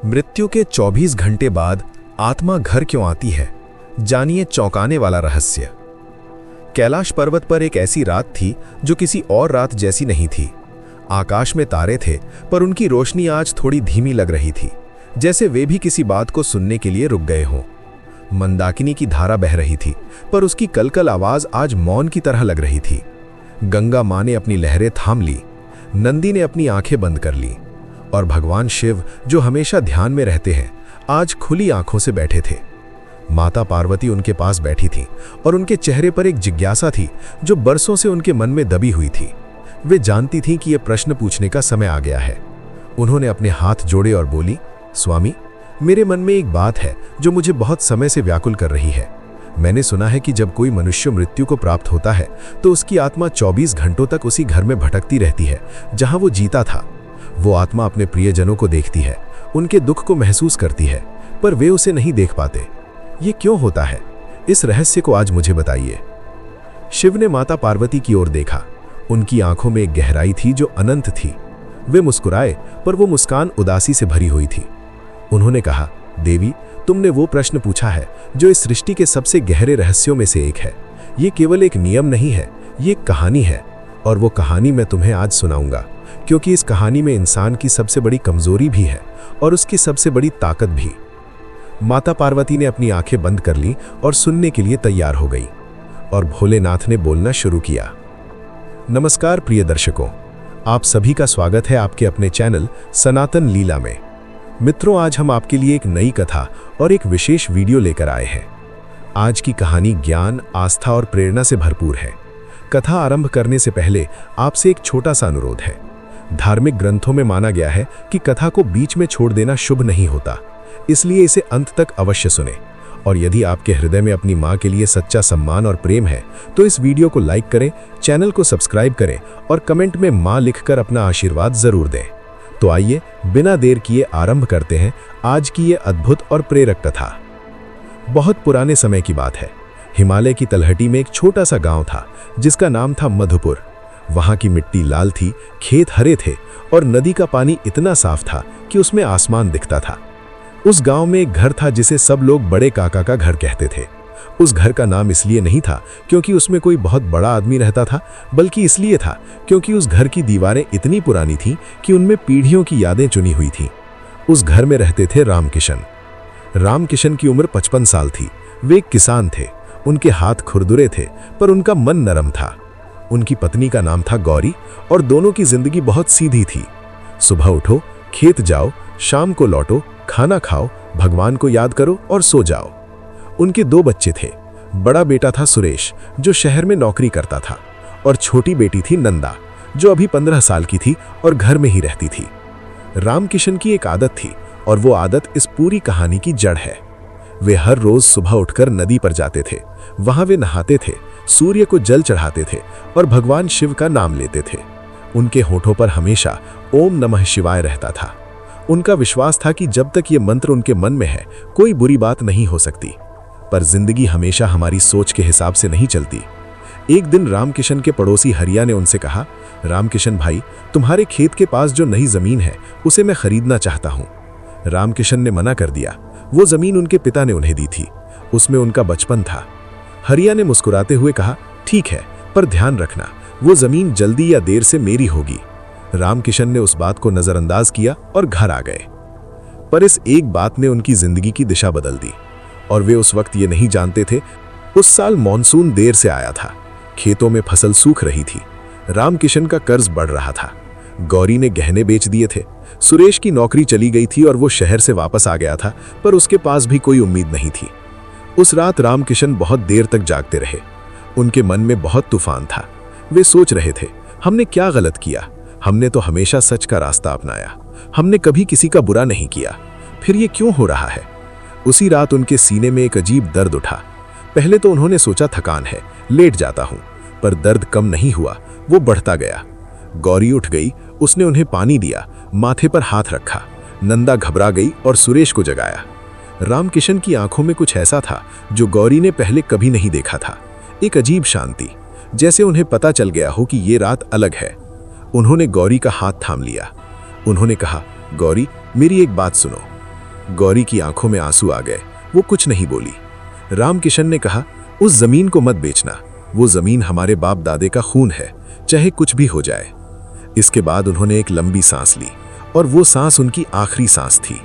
मृत्यु के 24 घंटे बाद आत्मा घर क्यों आती है, जानिए चौंकाने वाला रहस्य। कैलाश पर्वत पर एक ऐसी रात थी जो किसी और रात जैसी नहीं थी। आकाश में तारे थे, पर उनकी रोशनी आज थोड़ी धीमी लग रही थी, जैसे वे भी किसी बात को सुनने के लिए रुक गए हों। मंदाकिनी की धारा बह रही थी, पर उसकी कलकल आवाज आज मौन की तरह लग रही थी। गंगा मां ने अपनी लहरें थाम ली, नंदी ने अपनी आंखें बंद कर ली, और भगवान शिव, जो हमेशा ध्यान में रहते हैं, आज खुली आंखों से बैठे थे। माता पार्वती उनके पास बैठी थी और उनके चेहरे पर एक जिज्ञासा थी जो बरसों से उनके मन में दबी हुई थी। वे जानती थीं कि यह प्रश्न पूछने का समय आ गया है। उन्होंने अपने हाथ जोड़े और बोली, स्वामी, मेरे मन में एक बात है जो मुझे बहुत समय से व्याकुल कर रही है। मैंने सुना है कि जब कोई मनुष्य मृत्यु को प्राप्त होता है तो उसकी आत्मा 24 घंटों तक उसी घर में भटकती रहती है जहां वो जीता था। वो आत्मा अपने प्रियजनों को देखती है, उनके दुख को महसूस करती है, पर वे उसे नहीं देख पाते। ये क्यों होता है? इस रहस्य को आज मुझे बताइए। शिव ने माता पार्वती की ओर देखा। उनकी आंखों में एक गहराई थी जो अनंत थी। वे मुस्कुराए, पर वो मुस्कान उदासी से भरी हुई थी। उन्होंने कहा, देवी, तुमने वो प्रश्न पूछा है जो इस सृष्टि के सबसे गहरे रहस्यों में से एक है। ये केवल एक नियम नहीं है, ये एक कहानी है, और वो कहानी मैं तुम्हें आज सुनाऊंगा, क्योंकि इस कहानी में इंसान की सबसे बड़ी कमजोरी भी है और उसकी सबसे बड़ी ताकत भी। माता पार्वती ने अपनी आंखें बंद कर ली और सुनने के लिए तैयार हो गई, और भोलेनाथ ने बोलना शुरू किया। नमस्कार प्रिय दर्शकों, आप सभी का स्वागत है आपके अपने चैनल सनातन लीला में। मित्रों, आज हम आपके लिए एक नई कथा और एक विशेष वीडियो लेकर आए हैं। आज की कहानी ज्ञान, आस्था और प्रेरणा से भरपूर है। कथा आरंभ करने से पहले आपसे एक छोटा सा अनुरोध है। धार्मिक ग्रंथों में माना गया है कि कथा को बीच में छोड़ देना शुभ नहीं होता, इसलिए इसे अंत तक अवश्य सुने। और यदि आपके हृदय में अपनी मां के लिए सच्चा सम्मान और प्रेम है तो इस वीडियो को लाइक करें, चैनल को सब्सक्राइब करें और कमेंट में मां लिखकर अपना आशीर्वाद जरूर दें। तो आइए बिना देर किए आरंभ करते हैं आज की ये अद्भुत और प्रेरक कथा। बहुत पुराने समय की बात है। हिमालय की तलहटी में एक छोटा सा गांव था जिसका नाम था मधुपुर। वहां की मिट्टी लाल थी, खेत हरे थे और नदी का पानी इतना साफ था कि उसमें आसमान दिखता था। उस गांव में एक घर था जिसे सब लोग बड़े काका का घर कहते थे। उस घर का नाम इसलिए नहीं था क्योंकि उसमें कोई बहुत बड़ा आदमी रहता था, बल्कि इसलिए था क्योंकि उस घर की दीवारें इतनी पुरानी थीं कि उनमें पीढ़ियों की यादें चुनी हुई थीं। उस घर में रहते थे रामकिशन। रामकिशन की उम्र 55 साल थी। वे एक किसान थे। उनके हाथ खुरदुरे थे, पर उनका मन नरम था। उनकी पत्नी का नाम था गौरी और दोनों की जिंदगी बहुत सीधी थी। सुबह उठो, खेत जाओ, शाम को लौटो, खाना खाओ, भगवान को याद करो और सो जाओ। उनके 2 बच्चे थे। बड़ा बेटा था सुरेश, जो शहर में नौकरी करता था, और छोटी बेटी थी नंदा, जो अभी 15 साल की थी और घर में ही रहती थी। रामकिशन की एक आदत थी, और वो आदत इस पूरी कहानी की जड़ है। वे हर रोज सुबह उठकर नदी पर जाते थे। वहां वे नहाते थे, सूर्य को जल चढ़ाते थे और भगवान शिव का नाम लेते थे। उनके होठों पर हमेशा ओम नमः शिवाय रहता था। उनका विश्वास था कि जब तक ये मंत्र उनके मन में है, कोई बुरी बात नहीं हो सकती। पर जिंदगी हमेशा हमारी सोच के हिसाब से नहीं चलती। एक दिन रामकिशन के पड़ोसी हरिया ने उनसे कहा, रामकिशन भाई, तुम्हारे खेत के पास जो नई जमीन है उसे मैं खरीदना चाहता हूँ। रामकिशन ने मना कर दिया। वो जमीन उनके पिता ने उन्हें दी थी। उसमें उनका बचपन था। हरिया ने मुस्कुराते हुए कहा, ठीक है, पर ध्यान रखना, वो जमीन जल्दी या देर से मेरी होगी। रामकिशन ने उस बात को नजरअंदाज किया और घर आ गए। पर इस एक बात ने उनकी जिंदगी की दिशा बदल दी, और वे उस वक्त ये नहीं जानते थे। उस साल मॉनसून देर से आया था। खेतों में फसल सूख रही थी। रामकिशन का कर्ज बढ़ रहा था। गौरी ने गहने बेच दिए थे। सुरेश की नौकरी चली गई थी और वो शहर से वापस आ गया था, पर उसके पास भी कोई उम्मीद नहीं थी। उस रात रामकिशन बहुत देर तक जागते रहे। उनके मन में बहुत तूफान था। वे सोच रहे थे, हमने क्या गलत किया? हमने तो हमेशा सच का रास्ता अपनाया। हमने कभी किसी का बुरा नहीं किया, फिर ये क्यों हो रहा है? उसी रात उनके सीने में एक अजीब दर्द उठा। पहले तो उन्होंने सोचा थकान है, लेट जाता हूं, पर दर्द कम नहीं हुआ, वो बढ़ता गया। गौरी उठ गई। उसने उन्हें पानी दिया, माथे पर हाथ रखा। नंदा घबरा गई और सुरेश को जगाया। रामकिशन की आंखों में कुछ ऐसा था जो गौरी ने पहले कभी नहीं देखा था। एक अजीब शांति, जैसे उन्हें पता चल गया हो कि ये रात अलग है। उन्होंने गौरी का हाथ थाम लिया। उन्होंने कहा, गौरी, मेरी एक बात सुनो। गौरी की आंखों में आंसू आ गए। वो कुछ नहीं बोली। रामकिशन ने कहा, उस जमीन को मत बेचना, वो जमीन हमारे बाप दादे का खून है, चाहे कुछ भी हो जाए। इसके बाद उन्होंने एक लंबी सांस ली और वो सांस उनकी आखिरी सांस थी।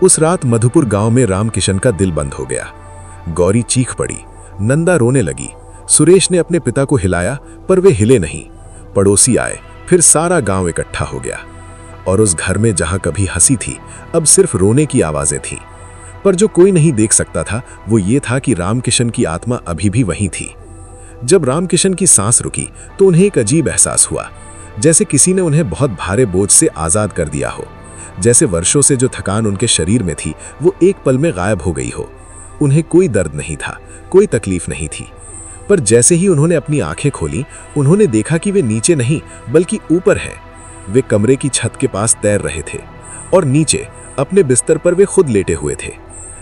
उस रात मधुपुर गांव में रामकिशन का दिल बंद हो गया। गौरी चीख पड़ी, नंदा रोने लगी। सुरेश ने अपने पिता को हिलाया पर वे हिले नहीं। पड़ोसी आए, फिर सारा गांव इकट्ठा हो गया और उस घर में जहां कभी हंसी थी, अब सिर्फ रोने की आवाजें थीं। पर जो कोई नहीं देख सकता था वो ये था कि रामकिशन की आत्मा अभी भी वहीं थी। जब रामकिशन की सांस रुकी तो उन्हें एक अजीब एहसास हुआ, जैसे किसी ने उन्हें बहुत भारे बोझ से आजाद कर दिया हो। जैसे वर्षों से जो थकान उनके शरीर में थी वो एक पल में गायब हो गई हो। उन्हें कोई दर्द नहीं था, कोई तकलीफ नहीं थी। पर जैसे ही उन्होंने अपनी आंखें खोली, उन्होंने देखा कि वे नीचे नहीं बल्कि ऊपर हैं। वे कमरे की छत के पास तैर रहे थे और नीचे अपने बिस्तर पर वे खुद लेटे हुए थे।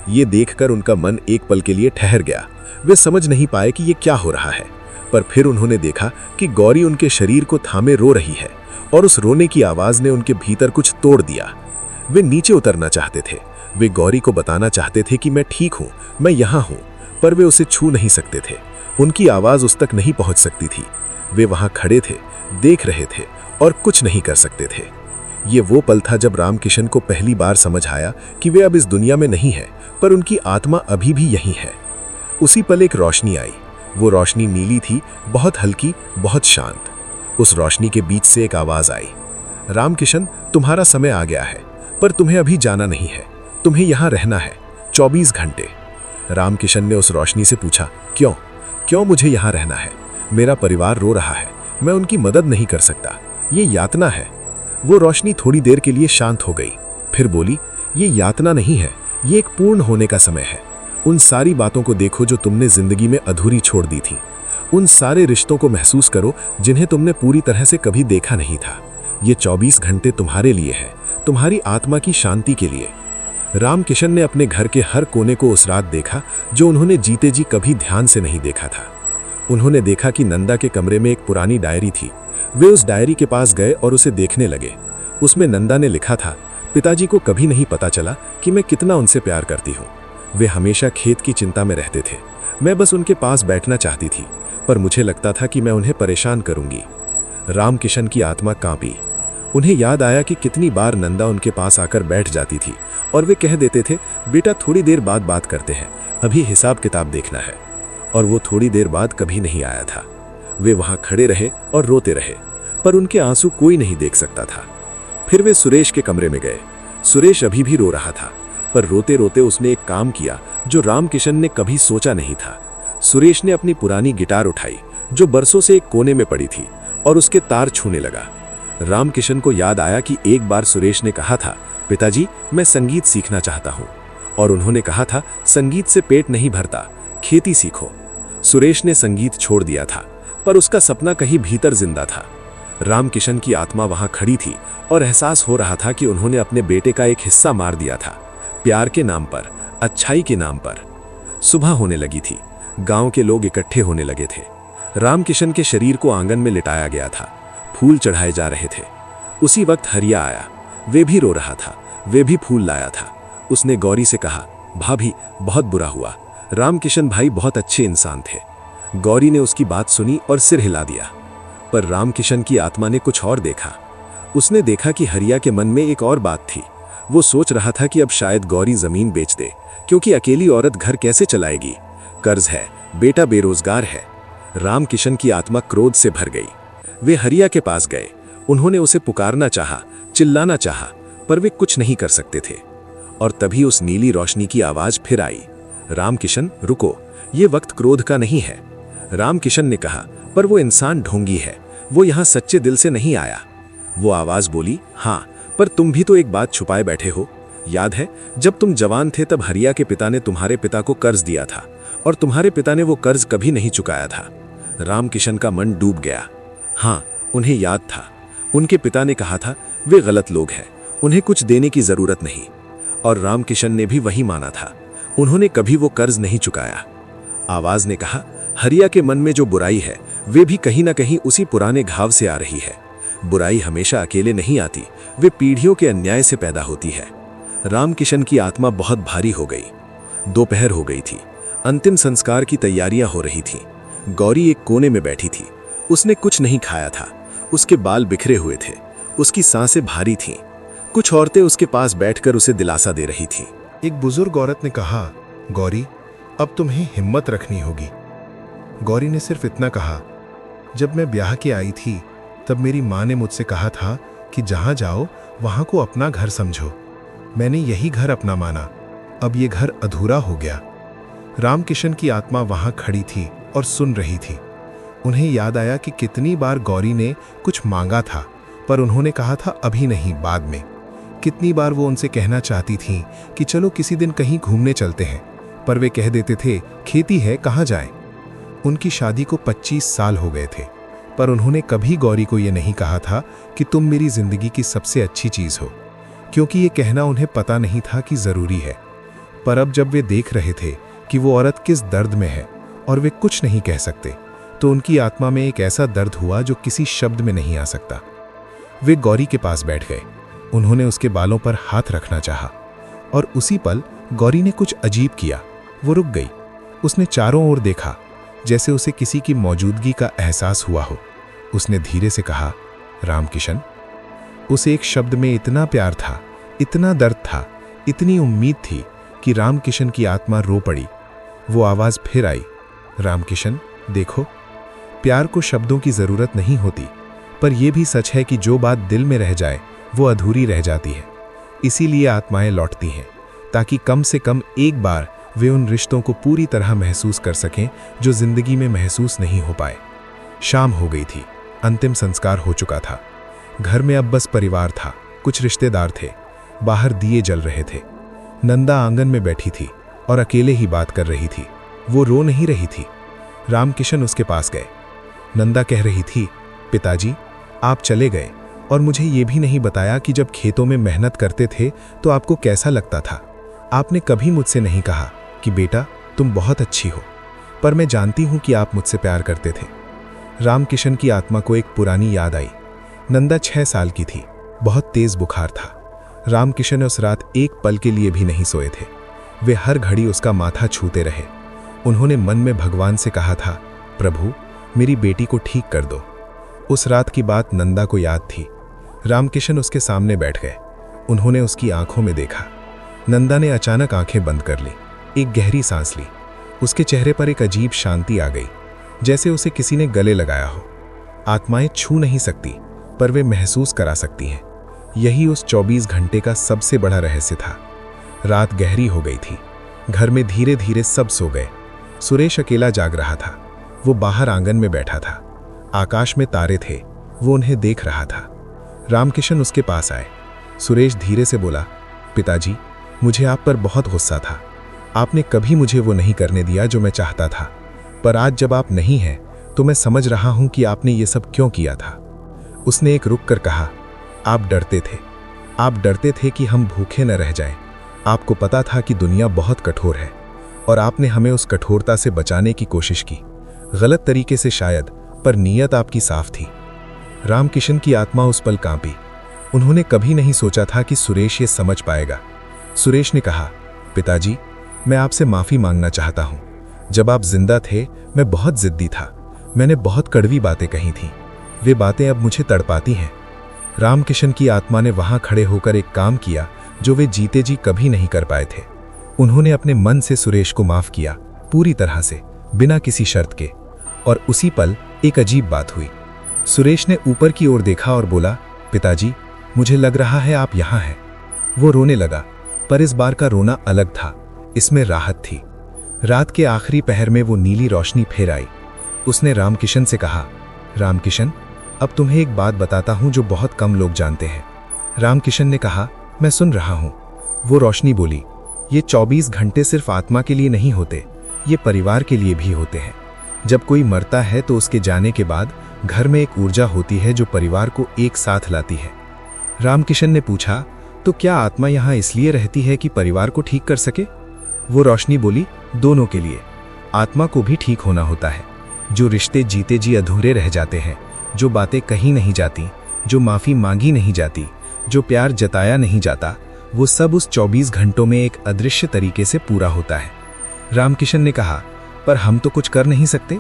ये देखकर उनका मन एक पल के लिए ठहर गया। वे समझ नहीं पाए कि ये क्या हो रहा है। पर फिर उन्होंने देखा कि गौरी उनके शरीर को थामे रो रही है और उस रोने की आवाज ने उनके भीतर कुछ तोड़ दिया। वे नीचे उतरना चाहते थे। वे गौरी को बताना चाहते थे कि मैं ठीक हूं, मैं यहां हूं, पर वे उसे छू नहीं सकते थे। उनकी आवाज उस तक नहीं पहुंच सकती थी। वे वहां खड़े थे, देख रहे थे और कुछ नहीं कर सकते थे। ये वो पल था जब रामकिशन को पहली बार समझ आया कि वे अब इस दुनिया में नहीं है, पर उनकी आत्मा अभी भी यहीं है। उसी पल एक रोशनी आई। वो रोशनी नीली थी, बहुत हल्की, बहुत शांत। उस रोशनी के बीच से एक आवाज आई, रामकिशन, तुम्हारा समय आ गया है, पर तुम्हें अभी जाना नहीं है, तुम्हें यहां रहना है 24 घंटे। रामकिशन ने उस रोशनी से पूछा, क्यों? क्यों मुझे यहां रहना है? मेरा परिवार रो रहा है, मैं उनकी मदद नहीं कर सकता, ये यातना है। वो रोशनी थोड़ी देर के लिए शांत हो गई, फिर बोली, ये यातना नहीं है, ये एक पूर्ण होने का समय है। उन सारी बातों को देखो जो तुमने जिंदगी में अधूरी छोड़ दी थी। उन सारे रिश्तों को महसूस करो जिन्हें तुमने पूरी तरह से कभी देखा नहीं था। ये 24 घंटे तुम्हारे लिए है, तुम्हारी आत्मा की शांति के लिए। रामकिशन ने अपने घर के हर कोने को उस रात देखा जो उन्होंने जीते जी कभी ध्यान से नहीं देखा था। उन्होंने देखा कि नंदा के कमरे में एक पुरानी डायरी थी। वे उस डायरी के पास गए और उसे देखने लगे। उसमें नंदा ने लिखा था, पिताजी को कभी नहीं पता चला कि मैं कितना उनसे प्यार करती हूँ। वे हमेशा खेत की चिंता में रहते थे, मैं बस उनके पास बैठना चाहती थी, पर मुझे लगता था कि मैं उन्हें परेशान करूंगी। रामकिशन की आत्मा कांपी। उन्हें याद आया कि कितनी बार नंदा उनके पास आकर बैठ जाती थी और वे कह देते थे, बेटा थोड़ी देर बाद बात करते हैं, अभी हिसाब किताब देखना है। और वो थोड़ी देर बाद कभी नहीं आया था। वे वहां खड़े रहे और रोते रहे, पर उनके आंसू कोई नहीं देख सकता था। फिर वे सुरेश के कमरे में गए। सुरेश अभी भी रो रहा था, पर रोते रोते उसने एक काम किया जो रामकिशन ने कभी सोचा नहीं था। सुरेश ने अपनी पुरानी गिटार उठाई जो बरसों से एक कोने में पड़ी थी और उसके तार छूने लगा। रामकिशन को याद आया कि एक बार सुरेश ने कहा था, पिताजी मैं संगीत सीखना चाहता हूँ, और उन्होंने कहा था, संगीत से पेट नहीं भरता, खेती सीखो। सुरेश ने संगीत छोड़ दिया था, पर उसका सपना कहीं भीतर जिंदा था। रामकिशन की आत्मा वहां खड़ी थी और एहसास हो रहा था कि उन्होंने अपने बेटे का एक हिस्सा मार दिया था, प्यार के नाम पर, अच्छाई के नाम पर। सुबह होने लगी थी, गांव के लोग इकट्ठे होने लगे थे। रामकिशन के शरीर को आंगन में लिटाया गया था, फूल चढ़ाए जा रहे थे। उसी वक्त हरिया आया, वे भी रो रहा था, वे भी फूल लाया था। उसने गौरी से कहा, भाभी बहुत बुरा हुआ, रामकिशन भाई बहुत अच्छे इंसान थे। गौरी ने उसकी बात सुनी और सिर हिला दिया। पर रामकिशन की आत्मा ने कुछ और देखा। उसने देखा कि हरिया के मन में एक और बात थी। वो सोच रहा था कि अब शायद गौरी जमीन बेच दे, क्योंकि अकेली औरत घर कैसे चलाएगी, कर्ज है, बेटा बेरोजगार है। रामकिशन की आत्मा क्रोध से भर गई। वे हरिया के पास गए। उन्होंने उसे पुकारना चाहा, चिल्लाना चाहा, पर वे कुछ नहीं कर सकते थे। और तभी उस नीली रोशनी की आवाज फिर आई, रामकिशन रुको, ये वक्त क्रोध का नहीं है। रामकिशन ने कहा, पर वो इंसान ढोंगी है, वो यहां सच्चे दिल से नहीं आया। वो आवाज बोली, हाँ, पर तुम भी तो एक बात छुपाए बैठे हो। याद है जब तुम जवान थे तब हरिया के पिता ने तुम्हारे पिता को कर्ज दिया था और तुम्हारे पिता ने वो कर्ज कभी नहीं चुकाया था। रामकिशन का मन डूब गया। हाँ, उन्हें याद था। उनके पिता ने कहा था, वे गलत लोग हैं, उन्हें कुछ देने की जरूरत नहीं। और रामकिशन ने भी वही माना था। उन्होंने कभी वो कर्ज नहीं चुकाया। आवाज ने कहा, हरिया के मन में जो बुराई है वे भी कहीं ना कहीं उसी पुराने घाव से आ रही है। बुराई हमेशा अकेले नहीं आती, वे पीढ़ियों के अन्याय से पैदा होती है। रामकिशन की आत्मा बहुत भारी हो गई। दोपहर हो गई थी। अंतिम संस्कार की तैयारियां हो रही थीं। गौरी एक कोने में बैठी थी। उसने कुछ नहीं खाया था। उसके बाल बिखरे हुए थे। उसकी सांसें भारी थीं। कुछ औरतें उसके पास बैठकर उसे दिलासा दे रही थीं। एक बुजुर्ग औरत ने कहा, गौरी, अब तुम्हें हिम्मत रखनी होगी। गौरी ने सिर्फ इतना कहा, जब मैं ब्याह के आई थी तब मेरी माँ ने मुझसे कहा था कि जहाँ जाओ वहाँ को अपना घर समझो। मैंने यही घर अपना माना। अब ये घर अधूरा हो गया। रामकिशन की आत्मा वहाँ खड़ी थी और सुन रही थी। उन्हें याद आया कि कितनी बार गौरी ने कुछ मांगा था, पर उन्होंने कहा था अभी नहीं, बाद में। कितनी बार वो उनसे कहना चाहती थीं कि चलो किसी दिन कहीं घूमने चलते हैं, पर वे कह देते थे, खेती है, कहाँ जाएं। उनकी शादी को 25 साल हो गए थे, पर उन्होंने कभी गौरी को ये नहीं कहा था कि तुम मेरी जिंदगी की सबसे अच्छी चीज़ हो, क्योंकि ये कहना उन्हें पता नहीं था कि ज़रूरी है। पर अब जब वे देख रहे थे कि वो औरत किस दर्द में है और वे कुछ नहीं कह सकते, तो उनकी आत्मा में एक ऐसा दर्द हुआ जो किसी शब्द में नहीं आ सकता। वे गौरी के पास बैठ गए। उन्होंने उसके बालों पर हाथ रखना चाहा, और उसी पल गौरी ने कुछ अजीब किया। वो रुक गई। उसने चारों ओर देखा, जैसे उसे किसी की मौजूदगी का एहसास हुआ हो। उसने धीरे से कहा, रामकिशन। उस एक शब्द में इतना प्यार था, इतना दर्द था, इतनी उम्मीद थी कि रामकिशन की आत्मा रो पड़ी। वो आवाज़ फिर आई, रामकिशन, देखो, प्यार को शब्दों की ज़रूरत नहीं होती, पर यह भी सच है कि जो बात दिल में रह जाए वो अधूरी रह जाती है। इसीलिए आत्माएं लौटती हैं, ताकि कम से कम एक बार वे उन रिश्तों को पूरी तरह महसूस कर सकें जो जिंदगी में महसूस नहीं हो पाए। शाम हो गई थी। अंतिम संस्कार हो चुका था। घर में अब बस परिवार था, कुछ रिश्तेदार थे। बाहर दिए जल रहे थे। नंदा आंगन में बैठी थी और अकेले ही बात कर रही थी। वो रो नहीं रही थी। रामकिशन उसके पास गए। नंदा कह रही थी, पिताजी, आप चले गए और मुझे ये भी नहीं बताया कि जब खेतों में मेहनत करते थे तो आपको कैसा लगता था। आपने कभी मुझसे नहीं कहा कि बेटा तुम बहुत अच्छी हो, पर मैं जानती हूं कि आप मुझसे प्यार करते थे। रामकिशन की आत्मा को एक पुरानी याद आई। नंदा 6 साल की थी। बहुत तेज बुखार था। रामकिशन उस रात एक पल के लिए भी नहीं सोए थे। वे हर घड़ी उसका माथा छूते रहे। उन्होंने मन में भगवान से कहा था, प्रभु, मेरी बेटी को ठीक कर दो। उस रात की बात नंदा को याद थी। रामकिशन उसके सामने बैठ गए। उन्होंने उसकी आंखों में देखा। नंदा ने अचानक आंखें बंद कर ली, एक गहरी सांस ली। उसके चेहरे पर एक अजीब शांति आ गई, जैसे उसे किसी ने गले लगाया हो। आत्माएं छू नहीं सकती, पर वे महसूस करा सकती हैं। यही उस 24 घंटे का सबसे बड़ा रहस्य था। रात गहरी हो गई थी। घर में धीरे धीरे सब सो गए। सुरेश अकेला जाग रहा था। वो बाहर आंगन में बैठा था। आकाश में तारे थे। वो उन्हें देख रहा था। रामकिशन उसके पास आए। सुरेश धीरे से बोला, पिताजी, मुझे आप पर बहुत गुस्सा था। आपने कभी मुझे वो नहीं करने दिया जो मैं चाहता था, पर आज जब आप नहीं हैं तो मैं समझ रहा हूं कि आपने ये सब क्यों किया था। उसने एक रुक कर कहा, आप डरते थे। आप डरते थे कि हम भूखे न रह जाएं। आपको पता था कि दुनिया बहुत कठोर है और आपने हमें उस कठोरता से बचाने की कोशिश की। गलत तरीके से शायद, पर नीयत आपकी साफ थी। रामकिशन की आत्मा उस पल कांपी। उन्होंने कभी नहीं सोचा था कि सुरेश ये समझ पाएगा। सुरेश ने कहा, पिताजी, मैं आपसे माफ़ी मांगना चाहता हूँ। जब आप जिंदा थे मैं बहुत जिद्दी था। मैंने बहुत कड़वी बातें कही थीं। वे बातें अब मुझे तड़पाती हैं। रामकिशन की आत्मा ने वहां खड़े होकर एक काम किया जो वे जीते जी कभी नहीं कर पाए थे। उन्होंने अपने मन से सुरेश को माफ किया, पूरी तरह से, बिना किसी शर्त के। और उसी पल एक अजीब बात हुई। सुरेश ने ऊपर की ओर देखा और बोला, पिताजी, मुझे लग रहा है आप यहाँ हैं। वो रोने लगा, पर इस बार का रोना अलग था। इसमें राहत थी। रात के आखिरी पहर में वो नीली रोशनी फिर आई। उसने रामकिशन से कहा, रामकिशन, अब तुम्हें एक बात बताता हूं जो बहुत कम लोग जानते हैं। रामकिशन ने कहा, मैं सुन रहा हूं। वो रोशनी बोली, ये 24 घंटे सिर्फ आत्मा के लिए नहीं होते, ये परिवार के लिए भी होते हैं। जब कोई मरता है तो उसके जाने के बाद घर में एक ऊर्जा होती है जो परिवार को एक साथ लाती है। रामकिशन ने पूछा, तो क्या आत्मा यहाँ इसलिए रहती है कि परिवार को ठीक कर सके? वो रोशनी बोली, दोनों के लिए। आत्मा को भी ठीक होना होता है। जो रिश्ते जीते जी अधूरे रह जाते हैं, जो बातें कही नहीं जाती, जो माफ़ी मांगी नहीं जाती, जो प्यार जताया नहीं जाता, वो सब उस 24 घंटों में एक अदृश्य तरीके से पूरा होता है। रामकिशन ने कहा, पर हम तो कुछ कर नहीं सकते।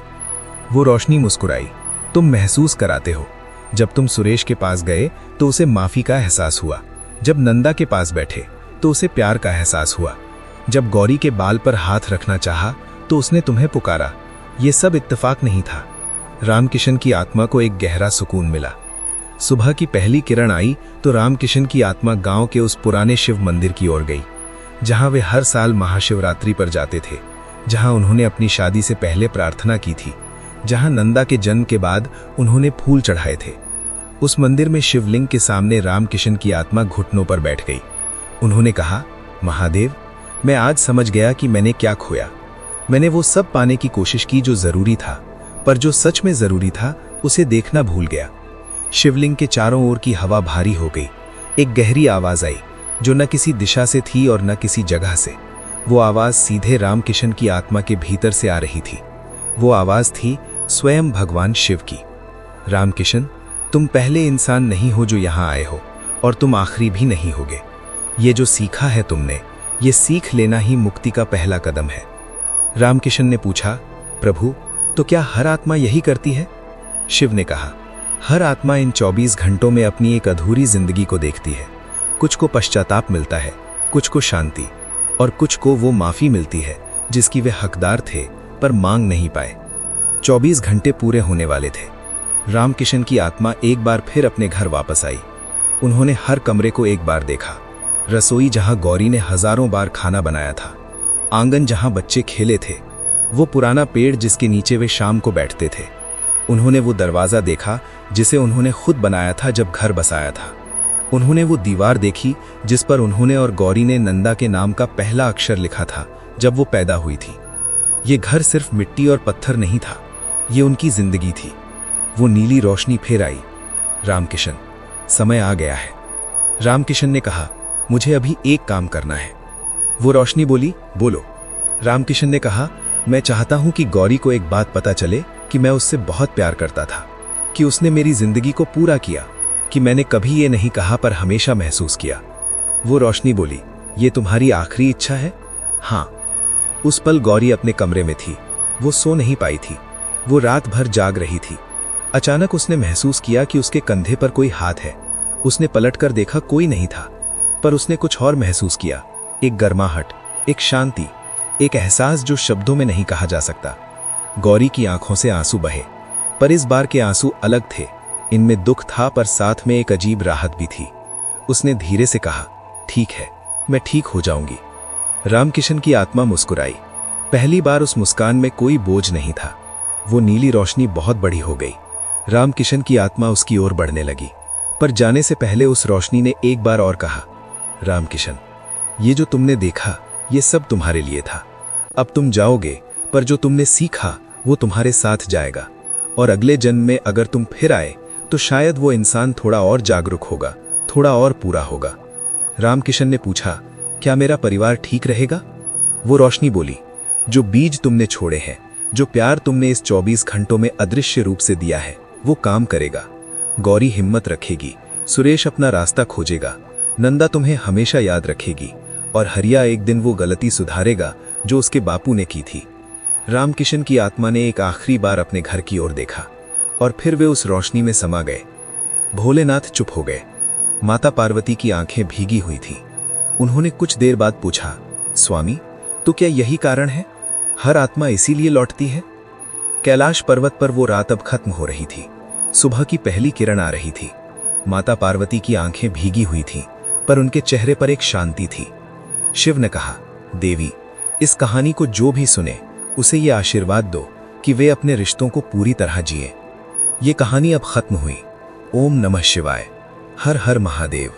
वो रोशनी मुस्कुराई, तुम महसूस कराते हो। जब तुम सुरेश के पास गए तो उसे माफी का एहसास हुआ। जब नंदा के पास बैठे तो उसे प्यार का एहसास हुआ। जब गौरी के बाल पर हाथ रखना चाहा तो उसने तुम्हें पुकारा। ये सब इत्तेफाक नहीं था। रामकिशन की आत्मा को एक गहरा सुकून मिला। सुबह की पहली किरण आई तो रामकिशन की आत्मा गांव के उस पुराने शिव मंदिर की ओर गई, जहां वे हर साल महाशिवरात्रि पर जाते थे, जहां उन्होंने अपनी शादी से पहले प्रार्थना की थी, जहां नंदा के जन्म के बाद उन्होंने फूल चढ़ाए थे। उस मंदिर में शिवलिंग के सामने रामकिशन की आत्मा घुटनों पर बैठ गई। उन्होंने कहा, महादेव, मैं आज समझ गया कि मैंने क्या खोया। मैंने वो सब पाने की कोशिश की जो जरूरी था, पर जो सच में जरूरी था उसे देखना भूल गया। शिवलिंग के चारों ओर की हवा भारी हो गई। एक गहरी आवाज आई जो न किसी दिशा से थी और न किसी जगह से। वो आवाज सीधे रामकिशन की आत्मा के भीतर से आ रही थी। वो आवाज थी स्वयं भगवान शिव की। रामकिशन, तुम पहले इंसान नहीं हो जो यहां आए हो, और तुम आखिरी भी नहीं होगे। ये जो सीखा है तुमने, ये सीख लेना ही मुक्ति का पहला कदम है। रामकिशन ने पूछा, प्रभु, तो क्या हर आत्मा यही करती है? शिव ने कहा, हर आत्मा इन 24 घंटों में अपनी एक अधूरी जिंदगी को देखती है। कुछ को पश्चाताप मिलता है, कुछ को शांति, और कुछ को वो माफी मिलती है जिसकी वे हकदार थे पर मांग नहीं पाए। 24 घंटे पूरे होने वाले थे। रामकिशन की आत्मा एक बार फिर अपने घर वापस आई। उन्होंने हर कमरे को एक बार देखा। रसोई जहां गौरी ने हजारों बार खाना बनाया था, आंगन जहां बच्चे खेले थे, वो पुराना पेड़ जिसके नीचे वे शाम को बैठते थे। उन्होंने वो दरवाजा देखा जिसे उन्होंने खुद बनाया था जब घर बसाया था। उन्होंने वो दीवार देखी जिस पर उन्होंने और गौरी ने नंदा के नाम का पहला अक्षर लिखा था जब वो पैदा हुई थी। ये घर सिर्फ मिट्टी और पत्थर नहीं था, ये उनकी जिंदगी थी। वो नीली रोशनी फिर आई। रामकिशन, समय आ गया है। रामकिशन ने कहा, मुझे अभी एक काम करना है। वो रोशनी बोली, बोलो। रामकिशन ने कहा, मैं चाहता हूं कि गौरी को एक बात पता चले कि मैं उससे बहुत प्यार करता था, कि उसने मेरी जिंदगी को पूरा किया, कि मैंने कभी ये नहीं कहा पर हमेशा महसूस किया। वो रोशनी बोली, ये तुम्हारी आखिरी इच्छा है? हाँ। उस पल गौरी अपने कमरे में थी। वो सो नहीं पाई थी। वो रात भर जाग रही थी। अचानक उसने महसूस किया कि उसके कंधे पर कोई हाथ है। उसने पलटकर देखा, कोई नहीं था, पर उसने कुछ और महसूस किया। एक गर्माहट, एक शांति, एक एहसास जो शब्दों में नहीं कहा जा सकता। गौरी की आंखों से आंसू बहे, पर इस बार के आंसू अलग थे। इनमें दुख था पर साथ में एक अजीब राहत भी थी। उसने धीरे से कहा, ठीक है, मैं ठीक हो जाऊंगी। रामकिशन की आत्मा मुस्कुराई। पहली बार उस मुस्कान में कोई बोझ नहीं था। वो नीली रोशनी बहुत बड़ी हो गई। रामकिशन की आत्मा उसकी ओर बढ़ने लगी, पर जाने से पहले उस रोशनी ने एक बार और कहा, रामकिशन, ये जो तुमने देखा ये सब तुम्हारे लिए था। अब तुम जाओगे, पर जो तुमने सीखा वो तुम्हारे साथ जाएगा, और अगले जन्म में अगर तुम फिर आए तो शायद वो इंसान थोड़ा और जागरूक होगा, थोड़ा और पूरा होगा। रामकिशन ने पूछा, क्या मेरा परिवार ठीक रहेगा? वो रोशनी बोली, जो बीज तुमने छोड़े हैं, जो प्यार तुमने इस 24 घंटों में अदृश्य रूप से दिया है, वो काम करेगा। गौरी हिम्मत रखेगी, सुरेश अपना रास्ता खोजेगा, नंदा तुम्हें हमेशा याद रखेगी, और हरिया एक दिन वो गलती सुधारेगा जो उसके बापू ने की थी। रामकिशन की आत्मा ने एक आखिरी बार अपने घर की ओर देखा, और फिर वे उस रोशनी में समा गए। भोलेनाथ चुप हो गए। माता पार्वती की आंखें भीगी हुई थीं। उन्होंने कुछ देर बाद पूछा, स्वामी, तो क्या यही कारण है? हर आत्मा इसीलिए लौटती है? कैलाश पर्वत पर वो रात अब खत्म हो रही थी। सुबह की पहली किरण आ रही थी। माता पार्वती की आंखें भीगी हुई थीं, पर उनके चेहरे पर एक शांति थी। शिव ने कहा, देवी, इस कहानी को जो भी सुने उसे ये आशीर्वाद दो कि वे अपने रिश्तों को पूरी तरह जिए। ये कहानी अब खत्म हुई। ओम नमः शिवाय। हर हर महादेव।